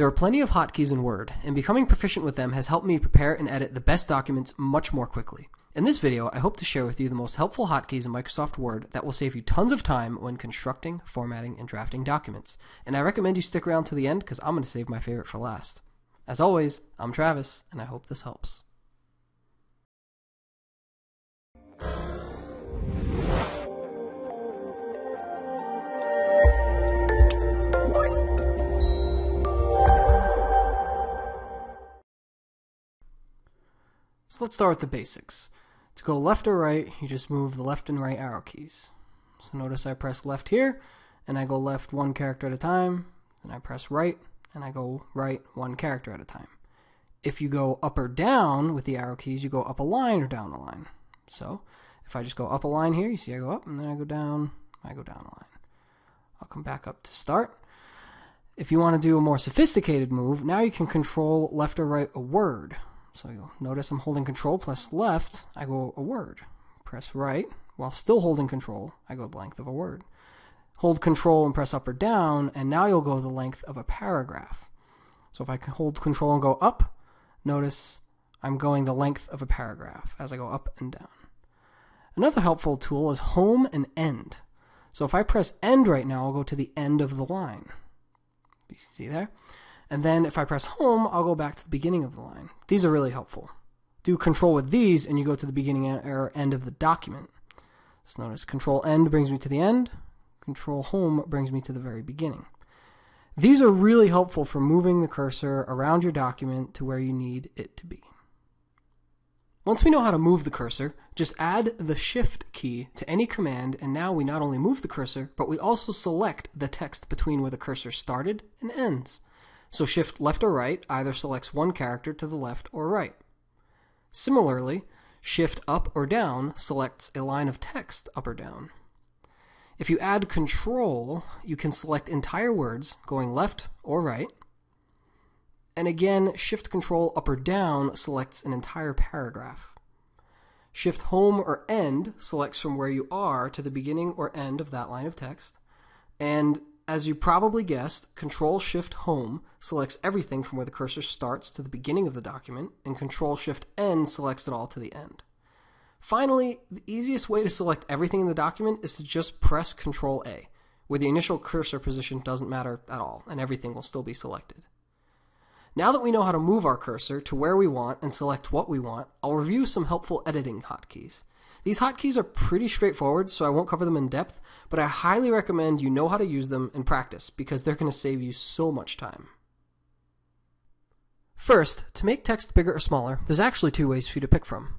There are plenty of hotkeys in Word, and becoming proficient with them has helped me prepare and edit the best documents much more quickly. In this video, I hope to share with you the most helpful hotkeys in Microsoft Word that will save you tons of time when constructing, formatting, and drafting documents. And I recommend you stick around to the end because I'm going to save my favorite for last. As always, I'm Travis, and I hope this helps. So let's start with the basics. To go left or right, you just move the left and right arrow keys. So notice I press left here, and I go left one character at a time. Then I press right, and I go right one character at a time. If you go up or down with the arrow keys, you go up a line or down a line. So if I just go up a line here, you see I go up, and then I go down a line. I'll come back up to start. If you want to do a more sophisticated move, now you can control left or right a word. So you'll notice I'm holding control plus left, I go a word. Press right, while still holding control, I go the length of a word. Hold control and press up or down, and now you'll go the length of a paragraph. So if I can hold control and go up, notice I'm going the length of a paragraph as I go up and down. Another helpful tool is home and end. So if I press end right now, I'll go to the end of the line. You see there? And then if I press home, I'll go back to the beginning of the line. These are really helpful. Do control with these and you go to the beginning or end of the document. So notice control end brings me to the end. Control home brings me to the very beginning. These are really helpful for moving the cursor around your document to where you need it to be. Once we know how to move the cursor, just add the Shift key to any command, and now we not only move the cursor, but we also select the text between where the cursor started and ends. So Shift left or right either selects one character to the left or right. Similarly, Shift up or down selects a line of text up or down. If you add Control, you can select entire words going left or right. And again, Shift Control up or down selects an entire paragraph. Shift home or end selects from where you are to the beginning or end of that line of text. And as you probably guessed, Control-Shift-Home selects everything from where the cursor starts to the beginning of the document, and Control-Shift-End selects it all to the end. Finally, the easiest way to select everything in the document is to just press Control-A, where the initial cursor position doesn't matter at all, and everything will still be selected. Now that we know how to move our cursor to where we want and select what we want, I'll review some helpful editing hotkeys. These hotkeys are pretty straightforward, so I won't cover them in depth, but I highly recommend you know how to use them and practice because they're going to save you so much time. First, to make text bigger or smaller, there's actually two ways for you to pick from.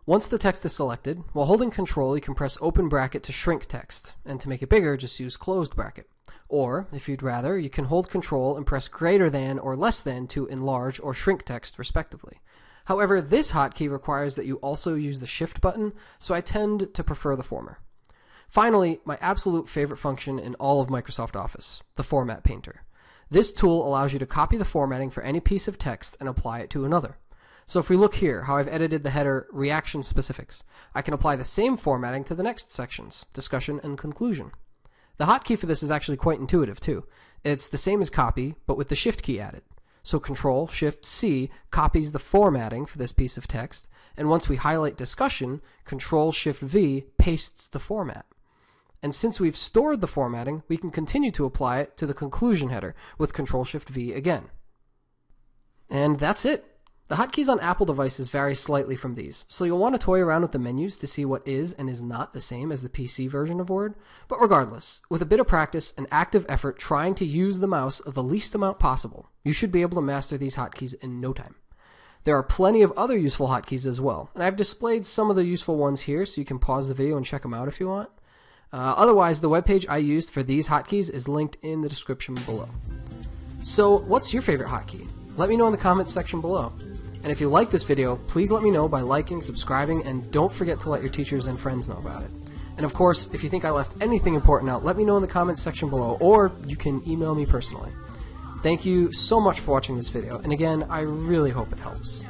Once the text is selected, while holding Control, you can press open bracket to shrink text, and to make it bigger, just use closed bracket. Or, if you'd rather, you can hold Control and press greater than or less than to enlarge or shrink text, respectively. However, this hotkey requires that you also use the Shift button, so I tend to prefer the former. Finally, my absolute favorite function in all of Microsoft Office, the Format Painter. This tool allows you to copy the formatting for any piece of text and apply it to another. So if we look here, how I've edited the header Reaction Specifics, I can apply the same formatting to the next sections, Discussion and Conclusion. The hotkey for this is actually quite intuitive too. It's the same as copy, but with the Shift key added. So Control-Shift-C copies the formatting for this piece of text, and once we highlight discussion, Control-Shift-V pastes the format. And since we've stored the formatting, we can continue to apply it to the conclusion header with Control-Shift-V again. And that's it. The hotkeys on Apple devices vary slightly from these, so you'll want to toy around with the menus to see what is and is not the same as the PC version of Word. But regardless, with a bit of practice and active effort trying to use the mouse the least amount possible, you should be able to master these hotkeys in no time. There are plenty of other useful hotkeys as well, and I've displayed some of the useful ones here so you can pause the video and check them out if you want. Otherwise, the webpage I used for these hotkeys is linked in the description below. So, what's your favorite hotkey? Let me know in the comments section below. And if you like this video, please let me know by liking, subscribing, and don't forget to let your teachers and friends know about it. And of course, if you think I left anything important out, let me know in the comments section below, or you can email me personally. Thank you so much for watching this video, and again, I really hope it helps.